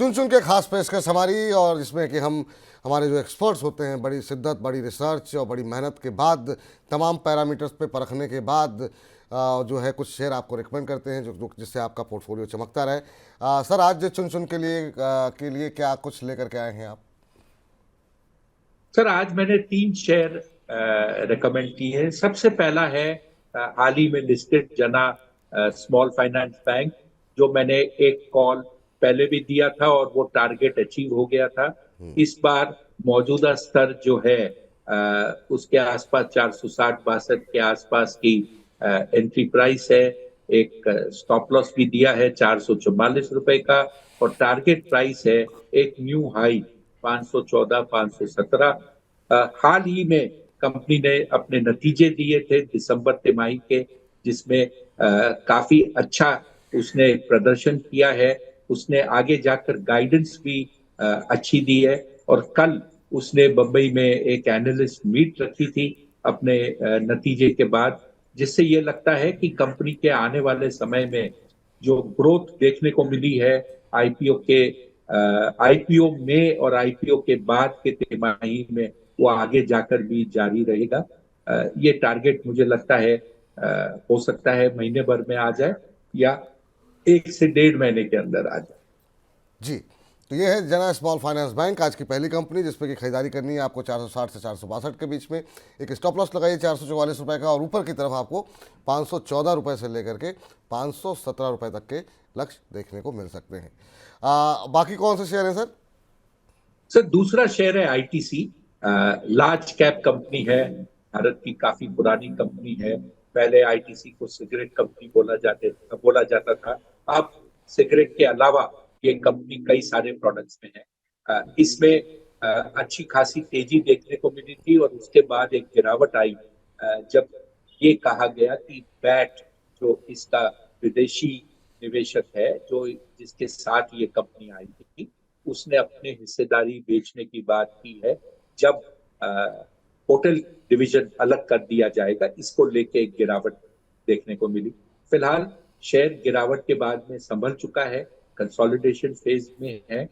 चुन चुन के खास पेशकश हमारी, और जिसमें कि हम हमारे जो एक्सपर्ट्स होते हैं बड़ी शिद्दत, बड़ी रिसर्च और बड़ी मेहनत के बाद, तमाम पैरामीटर्स पे परखने के बाद जो है कुछ शेयर आपको रिकमेंड करते हैं जो जिससे आपका पोर्टफोलियो चमकता रहे। सर, आज चुन चुन के लिए क्या कुछ लेकर के आए हैं आप? सर, आज मैंने 3 शेयर रेकमेंड किए हैं। सबसे पहला है हाल ही में लिस्टेड जना स्मॉल फाइनेंस बैंक, जो मैंने एक कॉल पहले भी दिया था और वो टारगेट अचीव हो गया था। इस बार मौजूदा स्तर जो है उसके आसपास 460-62 के आसपास की एंट्री प्राइस है। एक स्टॉप लॉस भी दिया है 444 रुपए का, और टारगेट प्राइस है एक न्यू हाई 514-517। हाल ही में कंपनी ने अपने नतीजे दिए थे दिसंबर तिमाही के, जिसमें काफी अच्छा उसने प्रदर्शन किया है। उसने आगे जाकर गाइडेंस भी अच्छी दी है, और कल उसने बंबई में एक एनालिस्ट मीट रखी थी अपने नतीजे के बाद, जिससे ये लगता है कि कंपनी के आने वाले समय में जो ग्रोथ देखने को मिली है आईपीओ के आईपीओ में और आईपीओ के बाद के तिमाही में, वो आगे जाकर भी जारी रहेगा। ये टारगेट मुझे लगता है हो सकता है महीने भर में आ जाए, या 1 से 1.5 महीने के अंदर आ जाए। जी, तो ये है जना स्मॉल फाइनेंस बैंक, आज की पहली कंपनी जिस पे की खरीदारी करनी है आपको 460 से 462 के बीच में। एक स्टॉप लॉस लगाइए 444 रुपये का, और ऊपर की तरफ आपको 514 रुपये से लेकर के 517 रुपये तक के लक्ष्य देखने को मिल सकते हैं। बाकी कौन से शेयर हैं सर? सर, दूसरा शेयर है आईटीसी। लार्ज कैप कंपनी है, भारत की काफी पुरानी कंपनी है। पहले आईटीसी को सिगरेट कंपनी बोला जाता था। अब सिगरेट के अलावा ये कंपनी कई सारे प्रोडक्ट्स में है। इसमें अच्छी खासी तेजी देखने को मिली थी, और उसके बाद एक गिरावट आई जब ये कहा गया कि बैट, जो इसका विदेशी निवेशक है, जो जिसके साथ ये कंपनी आई थी, उसने अपने हिस्सेदारी बेचने की बात की है। जब होटल डिवीजन अलग कर दिया जाएगा, इसको लेके एक गिरावट देखने को मिली। फिलहाल शेयर गिरावट के बाद में संभल चुका है, कंसोलिडेशन फेज में है।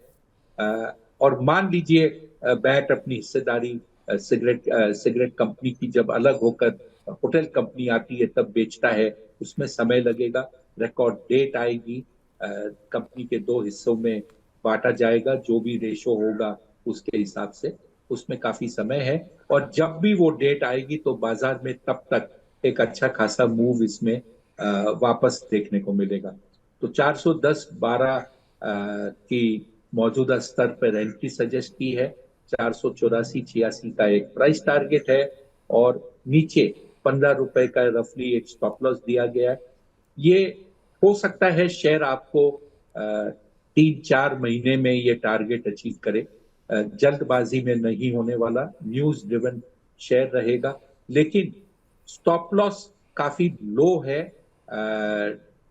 और मान लीजिए बैट अपनी हिस्सेदारी सिगरेट कंपनी की जब अलग होकर होटल कंपनी आती है तब बेचता है, उसमें समय लगेगा। रिकॉर्ड डेट आएगी, कंपनी के 2 हिस्सों में बांटा जाएगा, जो भी रेशो होगा उसके हिसाब से, उसमें काफी समय है। और जब भी वो डेट आएगी तो बाजार में तब तक एक अच्छा खासा मूव इसमें वापस देखने को मिलेगा। तो 410-12 की मौजूदा स्तर पर एंट्री सजेस्ट की है। 484-86 का एक प्राइस टारगेट है, और नीचे 15 रुपए का रफली एक स्टॉप लॉस दिया गया है। ये हो सकता है शेयर आपको 3-4 महीने में ये टारगेट अचीव करे। जल्दबाजी में नहीं होने वाला, न्यूज ड्रिवन शेयर रहेगा। लेकिन स्टॉप लॉस काफी लो है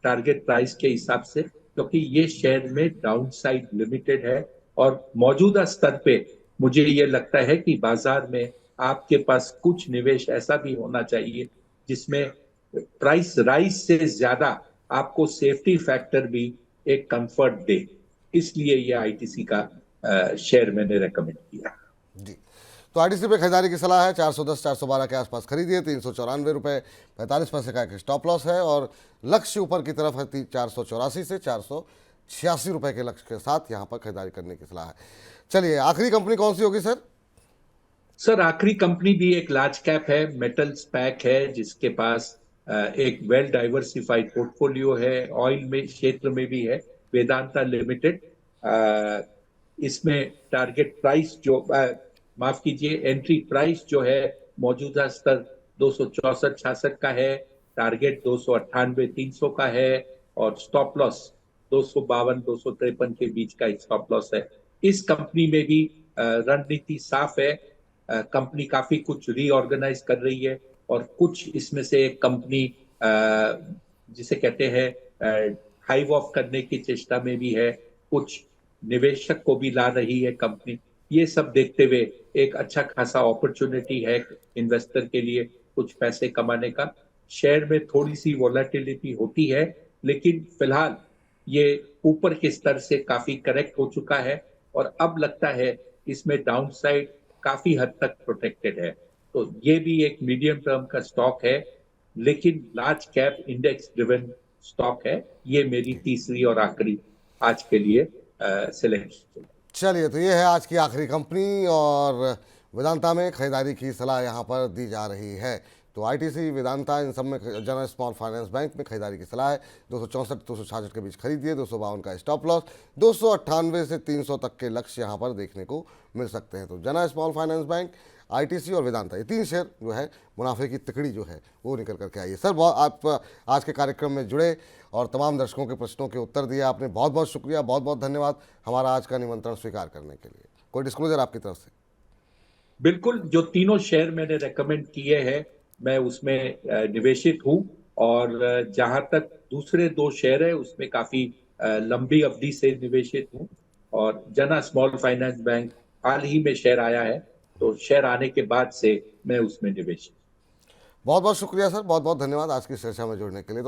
टारगेट प्राइस के हिसाब से, क्योंकि ये शेयर में डाउन साइड लिमिटेड है। और मौजूदा स्तर पे मुझे ये लगता है कि बाजार में आपके पास कुछ निवेश ऐसा भी होना चाहिए जिसमें प्राइस राइज से ज्यादा आपको सेफ्टी फैक्टर भी एक कंफर्ट दे। इसलिए ये आईटीसी का शेयर मैंने रेकमेंड किया। जी, तो आरटीसी पे खरीदारी की सलाह है। 410 412 के आसपास खरीदिए। 394 रुपये 45 पैसे का एक स्टॉप लॉस है, और लक्ष्य ऊपर की तरफ है 484 से 486 रुपये के लक्ष्य के साथ यहाँ पर खरीदारी करने की सलाह है। चलिए, आखिरी कंपनी कौन सी होगी सर? सर, आखिरी कंपनी भी एक लार्ज कैप है, मेटल स्पैक है, जिसके पास एक वेल डाइवर्सिफाइड पोर्टफोलियो है। ऑयल में क्षेत्र में भी है, वेदांता लिमिटेड। इसमें टारगेट प्राइस जो माफ कीजिए, एंट्री प्राइस जो है मौजूदा स्तर 264-66 का है, टारगेट 298-300 का है, और स्टॉप लॉस 252-253 के बीच का एक स्टॉप लॉस है। इस कंपनी में भी रणनीति साफ है। कंपनी काफी कुछ रीऑर्गेनाइज कर रही है, और कुछ इसमें से एक कंपनी जिसे कहते हैं हाइव ऑफ करने की चेष्टा में भी है। कुछ निवेशक को भी ला रही है कंपनी। ये सब देखते हुए एक अच्छा खासा अपॉर्चुनिटी है इन्वेस्टर के लिए कुछ पैसे कमाने का। शेयर में थोड़ी सी वोलेटिलिटी होती है, लेकिन फिलहाल ये ऊपर के स्तर से काफी करेक्ट हो चुका है और अब लगता है इसमें डाउनसाइड काफी हद तक प्रोटेक्टेड है। तो ये भी एक मीडियम टर्म का स्टॉक है, लेकिन large cap index driven stock है। ये मेरी तीसरी और आखिरी आज के लिए सिलेक्शन। चलिए, तो ये है आज की आखिरी कंपनी और वेदांता में खरीदारी की सलाह यहाँ पर दी जा रही है। तो आईटीसी, वेदांता, इन सब में जनरल स्मॉल फाइनेंस बैंक में खरीदारी की सलाह है। 264 266 के बीच खरीदिए, 252 का स्टॉप लॉस, 298 से 300 तक के लक्ष्य यहाँ पर देखने को मिल सकते हैं। तो general small finance bank, ITC और वेदांता, ये तीन शेयर जो है मुनाफे की तिकड़ी जो है वो निकल करके आई है। सर, बहुत आप आज के कार्यक्रम में जुड़े और तमाम दर्शकों के प्रश्नों के उत्तर दिए आपने, बहुत बहुत शुक्रिया, बहुत बहुत धन्यवाद हमारा आज का निमंत्रण स्वीकार करने के लिए। कोई डिस्क्लोजर आपकी तरफ से? बिल्कुल, जो तीनों शेयर मैंने रेकमेंड किए हैं, मैं उसमें निवेशित हूं और जहां तक दूसरे दो शेयर है उसमें काफी लंबी अवधि से निवेशित हूं। और जना स्मॉल फाइनेंस बैंक हाल ही में शेयर आया है, तो शेयर आने के बाद से मैं उसमें निवेशित। बहुत बहुत शुक्रिया सर, बहुत बहुत धन्यवाद आज की चर्चा में जुड़ने के लिए। तो